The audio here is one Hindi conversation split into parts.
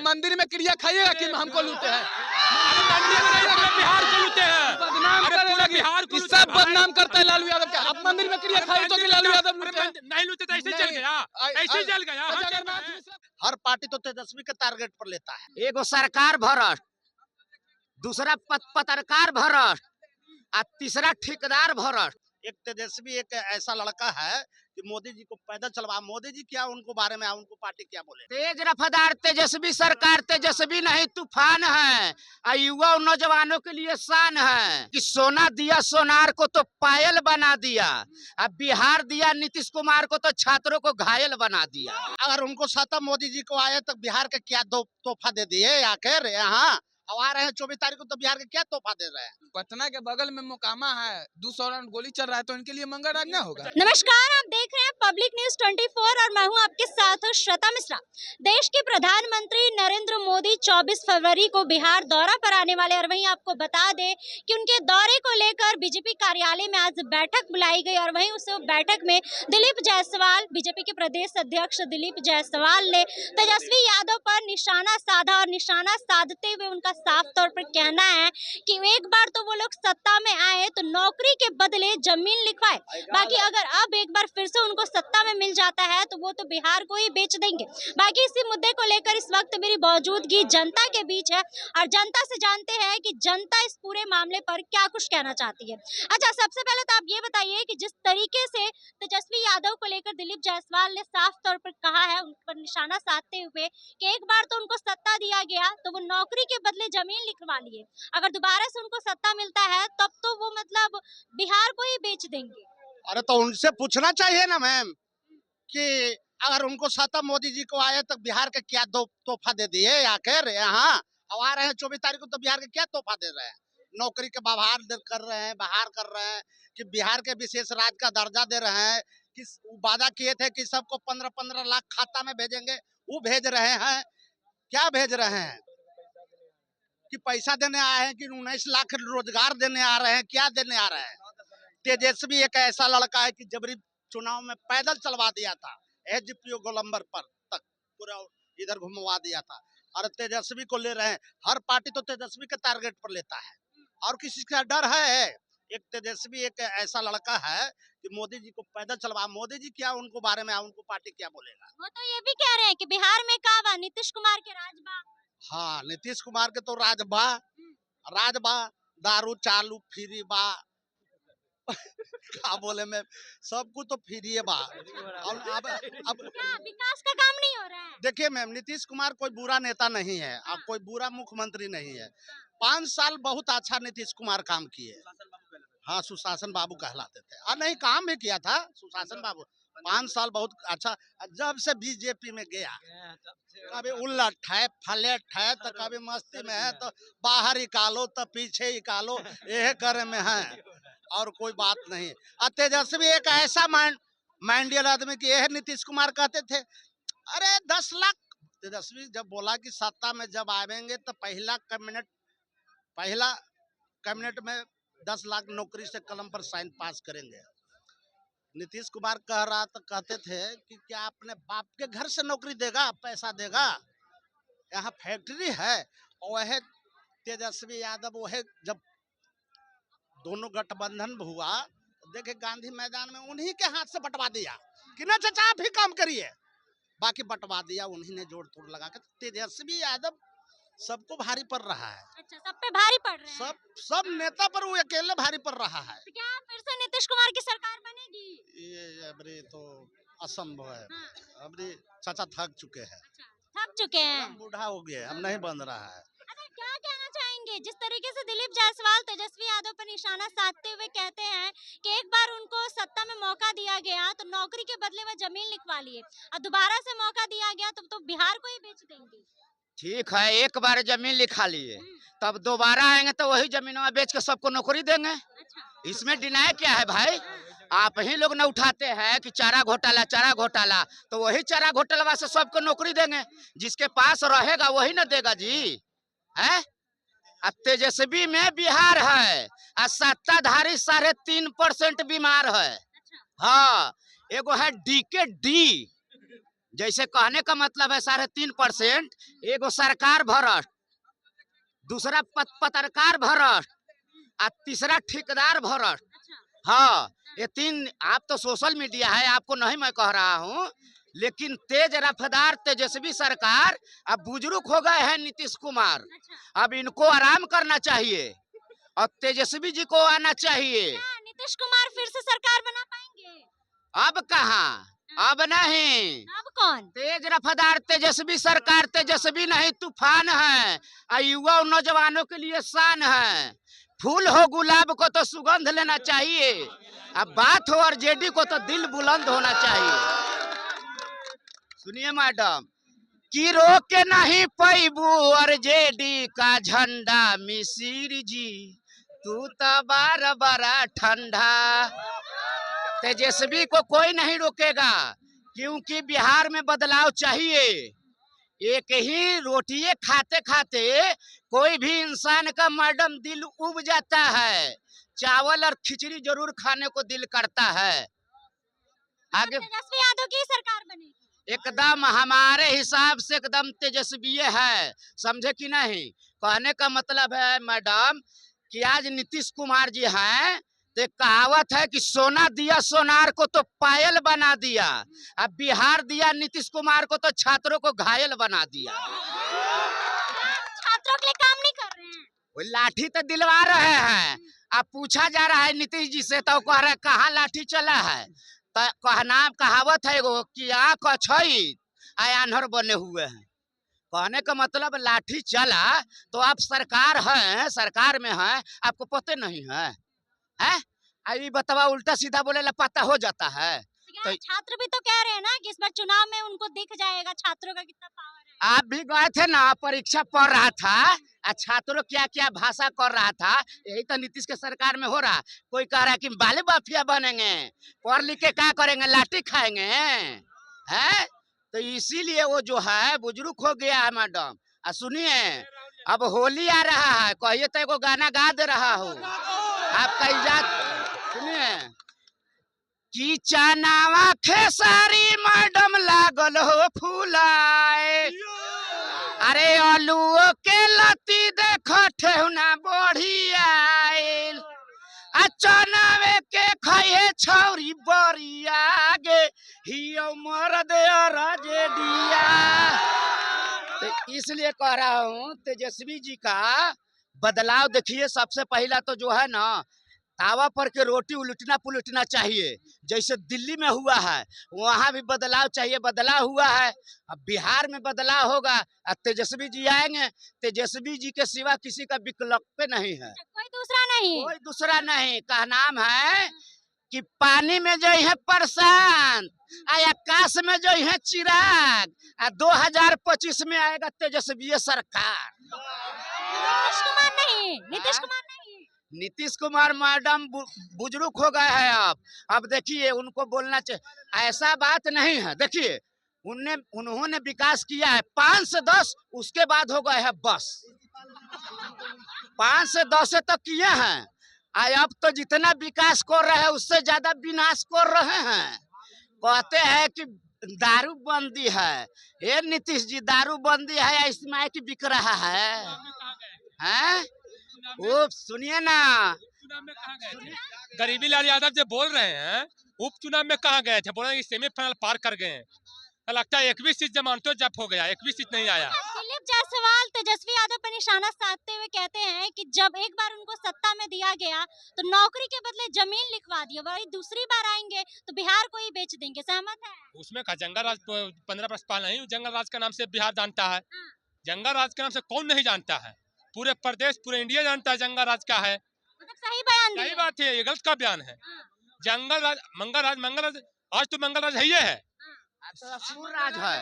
मंदिर में क्रिया खाइएगा कि हमको लूटे हैं? बिहार को लूटे हैं, बदनाम पूरा बिहार को लूटे हैं। सब बदनाम करते हैं लालू यादव के। आप मंदिर में क्रिया खाए तो कि लालू यादव लूटे हैं? नहीं लूटे तो ऐसे चल गया, ऐसे चल गया। जगन्नाथ मिश्र हर पार्टी तो तेजस्वी के टारगेट पर लेता है। एगो सरकार भ्रष्ट, दूसरा पत्रकार भ्रष्ट, और तीसरा ठेकेदार भ्रष्ट। एक तेजस्वी एक ऐसा लड़का है कि मोदी जी को पैदल चलवा, मोदी जी क्या उनको बारे में, उनको पार्टी क्या बोले। तेज रफ्तार तेजस्वी सरकार तेजस्वी नहीं तूफान है, और युवा और नौजवानों के लिए शान है कि सोना दिया सोनार को तो पायल बना दिया, अब बिहार दिया नीतीश कुमार को तो छात्रों को घायल बना दिया। अगर उनको सत्ता मोदी जी को आए तो बिहार के क्या तोहफा दे दिए आखिर? यहाँ आ रहे हैं 24 तारीख को, तो बिहार के क्या तोहफा दे रहे हैं? पटना के बगल में मोकामा है, 200 राउंड गोली चल रहा है, तो इनके लिए मंगल राज ना होगा? नमस्कार, आप देख रहे हैं पब्लिक न्यूज 24 और मैं हूं आपके साथ श्वेता मिश्रा। देश के प्रधानमंत्री नरेंद्र मोदी 24 फरवरी को बिहार दौरा पर आने वाले, और वहीं आपको बता दें कि उनके दौरे को लेकर बीजेपी कार्यालय में आज बैठक बुलाई गई, और वहीं उस बैठक में दिलीप जायसवाल, बीजेपी के प्रदेश अध्यक्ष दिलीप जायसवाल ने तेजस्वी यादव पर निशाना साधा, और निशाना साधते हुए उनका साफ तौर पर कहना है कि एक बार तो वो लोग सत्ता में आए तो नौकरी के बदले जमीन लिखवाए, बाकी अगर अब एक बार फिर से उनको सत्ता में मिल जाता है तो वो तो बिहार को ही बेच देंगे। बाकी इसी मुद्दे को लेकर इस वक्त मेरी मौजूदगी जनता के बीच है, और जनता से जानते हैं कि जनता इस पूरे मामले पर क्या कुछ कहना चाहती है। अच्छा, सबसे पहले तो आप ये बताइए कि जिस तरीके से तेजस्वी यादव को लेकर दिलीप जायसवाल ने साफ तौर पर कहा है, उन पर निशाना साधते हुए कि एक बार तो उनको सत्ता दिया गया तो वो नौकरी के बदले जमीन लिखवा लिए, अगर दोबारा से उनको सत्ता मिलता है तब तो वो मतलब बिहार को ही बेच देंगे। अरे तो उनसे पूछना चाहिए ना मैम कि अगर उनको सत्ता मोदी जी को आए तो बिहार के क्या तोहफा दे दिए आखिर? यहाँ आ रहे हैं 24 तारीख को, तो बिहार के क्या तोहफा दे रहे हैं? नौकरी के बहार कर रहे हैं, कि बिहार के विशेष राज्य का दर्जा दे रहे हैं, कि वादा किए थे कि सबको 15-15 लाख खाता में भेजेंगे, वो भेज रहे हैं। क्या भेज रहे हैं? कि पैसा देने आए हैं, कि 19 लाख रोजगार देने आ रहे हैं, क्या देने आ रहे हैं? तेजस्वी एक ऐसा लड़का है कि जबरी चुनाव में पैदल चलवा दिया था, एसडीपीओ गोलंबर पर तक पूरा इधर घुमवा दिया था, और तेजस्वी को ले रहे हैं। हर पार्टी तो तेजस्वी के टारगेट पर लेता है, और किसी का डर है? एक तेजस्वी एक ऐसा लड़का है कि मोदी जी को पैदल चलवा, मोदी जी क्या उनको बारे में, उनको पार्टी क्या बोलेगा? वो तो ये भी कह रहे हैं कि बिहार में का बा, नीतीश कुमार के राज बा। हाँ, नीतीश कुमार के तो राजबा, दारू चालू फ्री बा, क्या बोले में, सब कुछ तो फ्री है बा। अब क्या विकास का काम नहीं हो रहा है? देखिए मैम, नीतीश कुमार कोई बुरा नेता नहीं है, और कोई बुरा मुख्यमंत्री नहीं है। 5 साल बहुत अच्छा नीतीश कुमार काम किए। हाँ, सुशासन बाबू कहलाते थे, और नहीं काम भी किया था सुशासन बाबू। 5 साल बहुत अच्छा। जब से बीजेपी में गया, कभी उलट है, फलेट है, तो कभी मस्ती में है, तो बाहर निकालो तो पीछे निकालो, यह करे में है, और कोई बात नहीं। और तेजस्वी एक ऐसा माइंडियल आदमी कि यह नीतीश कुमार कहते थे, अरे 10 लाख। तेजस्वी जब बोला कि सत्ता में जब आवेंगे तो पहला कैबिनेट में 10 लाख नौकरी से कलम पर साइन पास करेंगे। नीतीश कुमार कह रहा तो कहते थे कि क्या अपने बाप के घर से नौकरी देगा, पैसा देगा? यहाँ फैक्ट्री है। और वह तेजस्वी यादव वह जब दोनों गठबंधन हुआ, देखे गांधी मैदान में उन्हीं के हाथ से बंटवा दिया कि ना चाचा आप ही काम करिए, बाकी बंटवा दिया उन्हीं ने, जोड़ तोड़ लगा के। तेजस्वी यादव सबको भारी पड़ रहा है। अच्छा, सब पे भारी पड़ रहे हैं। सब नेता पर वो अकेले भारी पड़ रहा है। तो क्या फिर से नीतीश कुमार की सरकार बनेगी? ये अबरे तो असंभव है। हाँ। अबरे चाचा थक चुके हैं। अच्छा, थक चुके हैं, बूढ़ा हो गए, अब नहीं बन रहा है। अच्छा, क्या कहना चाहेंगे जिस तरीके से दिलीप जायसवाल तेजस्वी यादव पर निशाना साधते हुए कहते हैं कि एक बार उनको सत्ता में मौका दिया गया तो नौकरी के बदले वो जमीन लिखवा लिए, और दोबारा से मौका दिया गया तो बिहार को ही बेच देंगे? ठीक है, एक बार जमीन लिखा लिए, तब दोबारा आएंगे तो वही जमीन में बेच के सबको नौकरी देंगे। अच्छा, इसमें डिनाई क्या है भाई? आप ही लोग न उठाते हैं कि चारा घोटाला, तो वही चारा घोटाला से सबको नौकरी देंगे, जिसके पास रहेगा वही न देगा जी, है? अब तेजस्वी में बिहार है, और सत्ताधारी 3.5% बीमार है। हाँ, एगो है DKD, जैसे कहने का मतलब है 3.5%, एगो सरकार भ्रष्ट, दूसरा पत्रकार भ्रष्ट और तीसरा ठेकेदार भ्रष्ट। हाँ, ये तीन। आप तो सोशल मीडिया है, आपको नहीं मैं कह रहा हूँ, लेकिन तेज रफ्तार तेजस्वी सरकार, अब बुजुर्ग हो गए हैं नीतीश कुमार, अब इनको आराम करना चाहिए और तेजस्वी जी को आना चाहिए। नीतीश कुमार फिर से सरकार बना पाएंगे? अब कहाँ, अब नहीं। अब कौन? तेज रफ्तार तेजस्वी सरकार, तेजस्वी नहीं तूफान है, और युवा और नौजवानों के लिए शान है। फूल हो गुलाब को तो सुगंध लेना चाहिए, अब बात हो आरजेडी को तो दिल बुलंद होना चाहिए। सुनिए मैडम, कि रोक के नहीं पैबू आरजेडी का झंडा, मिसिर जी तू तो बार बड़ा ठंडा। तेजस्वी को कोई नहीं रोकेगा, क्योंकि बिहार में बदलाव चाहिए। एक ही रोटी खाते खाते कोई भी इंसान का मैडम दिल उब जाता है, चावल और खिचड़ी जरूर खाने को दिल करता है। आगे तेजस्वी यादव की सरकार बनेगी? एकदम हमारे हिसाब से एकदम तेजस्वी है, समझे कि नहीं। कहने का मतलब है मैडम कि आज नीतीश कुमार जी हैं, तो कहावत है कि सोना दिया सोनार को तो पायल बना दिया, अब बिहार दिया नीतीश कुमार को तो छात्रों को घायल बना दिया। छात्रों के लिए काम नहीं कर रहे हैं? वो लाठी तो दिलवा रहे हैं, अब पूछा जा रहा है नीतीश जी से तो कह रहे कहाँ लाठी चला है। तो कहना कहावत है वो कि आँख अछई आन्हर बने हुए हैं। कहने का मतलब लाठी चला तो आप सरकार हैं, सरकार में हैं, आपको पता नहीं है, हैं? अभी बतावा उल्टा सीधा बोले ला पता हो जाता है। तो छात्र भी तो कह रहे हैं ना कि इस बार चुनाव में उनको दिख जाएगा छात्रों का कितना पावर है। आप भी गए थे ना, परीक्षा पढ़ रहा था, छात्रों क्या क्या भाषा कर रहा था, यही तो नीतीश के सरकार में हो रहा। कोई कह रहा है कि बाले माफिया बनेंगे, पढ़ लिख के क्या करेंगे, लाठी खाएंगे, है? तो इसीलिए वो जो है बुजुर्ग हो गया है मैडम। सुनिए, अब होली आ रहा है, कहिए तो एगो गाना गा दे रहा हूँ आपका इजाजत। सुनिए कि चनावा खेसारी मैडम लागल हो फूलाए, अरे आलूओ के लती देख ठेहुना बढ़िया, चनावे के खाए छौरी बरिया गे हियो मरद राजेडिया। तो इसलिए कह रहा हूँ तेजस्वी जी का बदलाव देखिए। सबसे पहला तो जो है ना, तावा पर के रोटी उलटना पुलटना चाहिए, जैसे दिल्ली में हुआ है वहां भी बदलाव चाहिए। बदलाव हुआ है, अब बिहार में बदलाव होगा, अब तेजस्वी जी आएंगे, तेजस्वी जी के सिवा किसी का विकल्प नहीं है, कोई दूसरा नहीं, कोई दूसरा नहीं। का नाम है कि पानी में जो है प्रशांत, आकाश में जो है चिराग, 2025 में आएगा तेजस्वी सरकार। नीतीश कुमार नहीं, नीतीश कुमार नहीं। नीतीश कुमार मैडम बुजुर्ग हो गए हैं, अब देखिए उनको बोलना चाहिए। ऐसा बात नहीं है, देखिए उन्होंने विकास किया है 5 से 10, उसके बाद हो गए हैं बस। 5 से 10 तक किए हैं, अब तो जितना विकास कर रहे हैं उससे ज्यादा विनाश कर रहे हैं। कहते हैं कि दारू बंदी है, ये नीतीश जी दारू बंदी है, इसमें की बिक रहा है, हैं? वो सुनिए ना, गरीबी लाल यादव जो बोल रहे हैं उपचुनाव में कहाँ गए थे, बोल रहे हैं सेमीफाइनल पार कर गए हैं, लगता है 21 सीट जमानतो जब्त हो गया, 21 सीट नहीं आया। दिलीप जायसवाल तेजस्वी यादव पर निशाना साधते हुए कहते हैं कि जब एक बार उनको सत्ता में दिया गया तो नौकरी के बदले जमीन लिखवा दी, वही दूसरी बार आएंगे तो बिहार को ही बेच देंगे, सहमत है? उसमें का जंगल राज 15 वर्ष पहले नहीं, जंगल राज का नाम से बिहार जानता है, जंगल राज के नाम से कौन नहीं जानता है, पूरे प्रदेश पूरे इंडिया जानता है जंगल राज का है। मतलब सही बयान दिया। सही बात है, ये गलत का बयान है। जंगल राज मंगल राज आज तो मंगल राज है, ये है असुर राज है,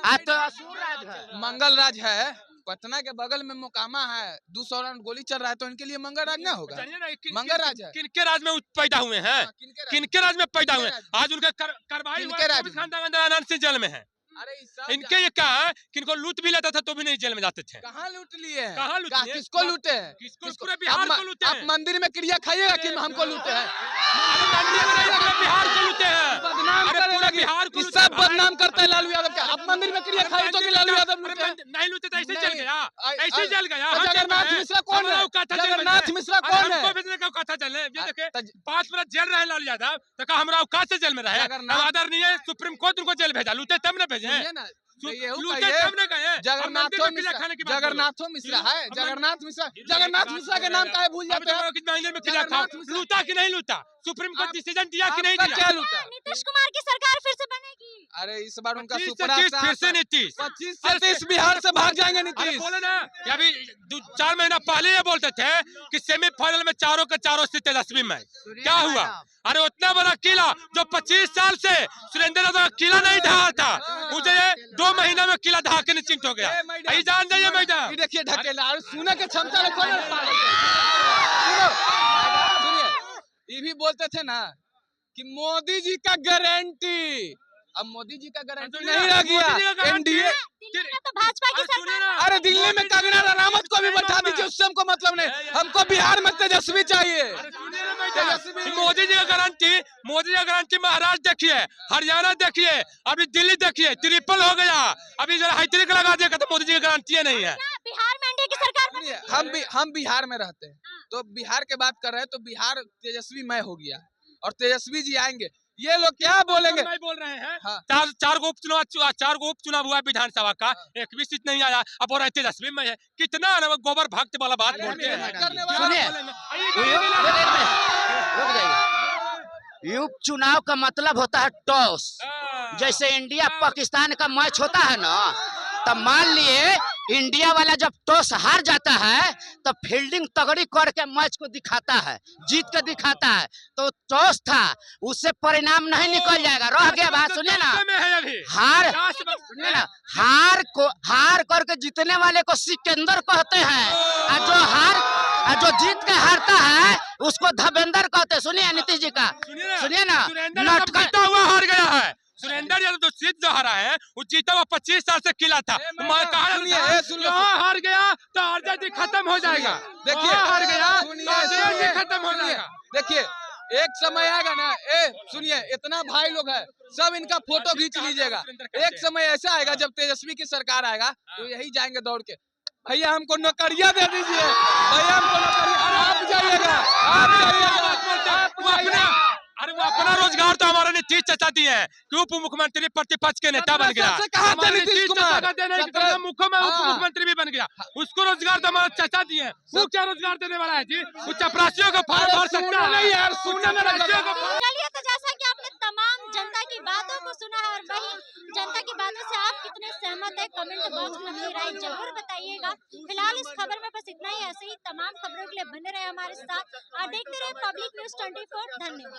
आज तो असुर राज है। मंगल राज है, पटना के बगल में मोकामा है, 200 राउंड गोली चल रहा है, तो इनके लिए मंगल राज ना होगा? मंगल राज है। किनके राज में पैदा हुए हैं, किनके राज में पैदा हुए हैं? आज उनका कार्रवाई हुआ, खानदान सिंह जेल में है, अरे इस सब इनके ये क्या है कि इनको लूट भी लेता था तो भी नहीं जेल में जाते थे। कहाँ लूट लिए हैं? कहाँ लूट लिए? किसको लूटे हैं? किसको? पूरे बिहार को लूटे आप हैं। मंदिर में क्रिया खाइएगा कि हमको लूटे हैं? मंदिर में नहीं, पूरे बिहार को लूटे हैं। बदनाम अरे करने पूरे लगे। बिहार को इस लूटे सब हैं। बदनाम करता है लालू यादव का। आप मंदिर में क्रिया खाई तो कि लालू यादव लूटे हैं? नहीं लूटे तो ऐसे नहीं। जल गया, अ- ऐसे अ- जल गया। तो हाँ, जेल में जगन्नाथ है। मिश्रा कौन हमारा है? औकात है जेल में जगन्नाथ है। मिश्रा अरे कौन है? हमको भेजने का औकात है जेल में। ये देखे त- 5 मिनट जेल रहे लालू यादव तो कहा हमारा औकात से जेल में रहे। जगन्नाथ- आदरणीय सुप्रीम कोर्ट उनको जेल भेजा, लूटे तब न भेजे। सुनिए ना, तो ये हो लूटे कहिए, तब न गए। जगन्नाथो मिश्रा, जगन्नाथो मिश्रा है, जगन्नाथ मिश्रा के नाम का है भूल जाते हैं? महीने में किया था, जगन्नाथ मिश्रा- लूटा कि नहीं लूटा? सुप्रीम कोर्ट डिसीजन दिया कि नहीं आपका दिया? क्या लूटा? नीतीश कुमार की सरकार फिर से बनेगी। अरे इस बार उनका 25 से सुपड़ा 30 फिर से साहब नीतीश। 25 से 30 बिहार से भाग जाएंगे अरे नीतीश। बोले ना कि अभी 4 महीना पहले ये बोलते थे कि सेमीफाइनल में चारों के चारों सीट तेजस्वी में। क्या हुआ? अरे उतना बड़ा किला जो 25 साल से सुरेंद्र यादव का किला नहीं ढहा था, मुझे 2 महीना में किला ढहा के निश्चिंत हो गया। यही जान जाइए मैडम। ये देखिए ढकेला, और सुने के क्षमता रखो ना पागल के। सुनिए, ये भी बोलते थे ना कि मोदी जी का गारंटी, अब मोदी जी का गारंटी सुनिए, नहीं रह मोदी जी का गया। गारंटी एनडीए, दिल्ली में तो भाजपा की अरे सुनिए सरकार ना, है। अरे दिल्ली में कंगना रनावत को भी बैठा में। दीजिए, उससे हमको मतलब नहीं। हमको बिहार में तेजस्वी चाहिए। अरे सुनिए ना मैडम, तेजस्वी- मोदी जी का गारंटी महाराष्ट्र देखिए, हरियाणा देखिए, अभी दिल्ली देखिए, ट्रिपल हो गया। अभी जरा हैट्रिक लगा देगा तो मोदी जी की गारंटी नहीं है। क्या बिहार में एनडीए की सरकार बनेगी? सुनिए, हम बिहार में रहते हैं, तो बिहार के बात कर रहे हैं, तो बिहार तेजस्वीमय हो गया और तेजस्वी जी आएंगे। ये लोग क्या बोलेंगे? नहीं बोल रहे हैं। हाँ। चार गो उपचुनाव हुआ विधानसभा का, एक भी सीट नहीं आया। अब और तेजस्वी में है, कितना ना गोबर भक्त वाला बात अरे बोलते हम हैं। ये करने वाले- सुनिए, रुक जाइए। उपचुनाव का मतलब होता है टॉस। जैसे इंडिया पाकिस्तान का मैच होता है ना, तो मान लिए इंडिया वाला जब टॉस हार जाता है तो फील्डिंग तगड़ी करके मैच को दिखाता है, जीत के दिखाता है। तो टॉस था, उससे परिणाम नहीं निकल जाएगा। रह गया बात, सुनिए ना, हार सुनिए ना, हार करके जीतने वाले को सिकंदर कहते हैं, और जो जीत के हारता है उसको धबेंदर कहते हैं। सुनिए नीतीश जी का, सुनिए ना, जीता हुआ हार गया है। सुरेंद्र यादव जो सीट जो हारा है, वो जीता हुआ 25 साल से किला था। हार गया तो आजादी खत्म हो जाएगा। देखिए, हार गया सुनिए, तो आजादी सुनिए, खत्म हो सुनिए, जाएगा। देखिए एक समय आएगा ना, सुनिए, इतना भाई लोग है, सब इनका फोटो खींच लीजिएगा। एक समय ऐसा आएगा जब तेजस्वी की सरकार आएगा तो यही जाएंगे दौड़ के, भैया हमको नौकरियां दे दीजिए, भैया हमको नौकरियां। आप जाइएगा, आप जाइएगा। अरे वो अपना रोजगार तो हमारे नीतीश चाचा दिए हैं कि उप मुख्यमंत्री प्रतिपक्ष के नेता बन गया। कहा था नीतीश कुमार? उप मुख्यमंत्री भी बन गया, उसको रोजगार तो हमारे चाचा दिए हैं। वो क्या रोजगार देने वाला है जी? वो चपरासियों को फार्म भर सकता है। नहीं यार, सुनने में चलिए, तो जैसा कि आपने तमाम जनता की बातों को सुना है और वही जनता की बातों से आप कितने सहमत है, कमेंट बॉक्स में अपनी राय जरूर बताइएगा। फिलहाल इस खबर में बस इतना ही। ऐसे ही तमाम खबरों के लिए बने रहे हमारे साथ और देखते रहे पब्लिक न्यूज़ 24। धन्यवाद।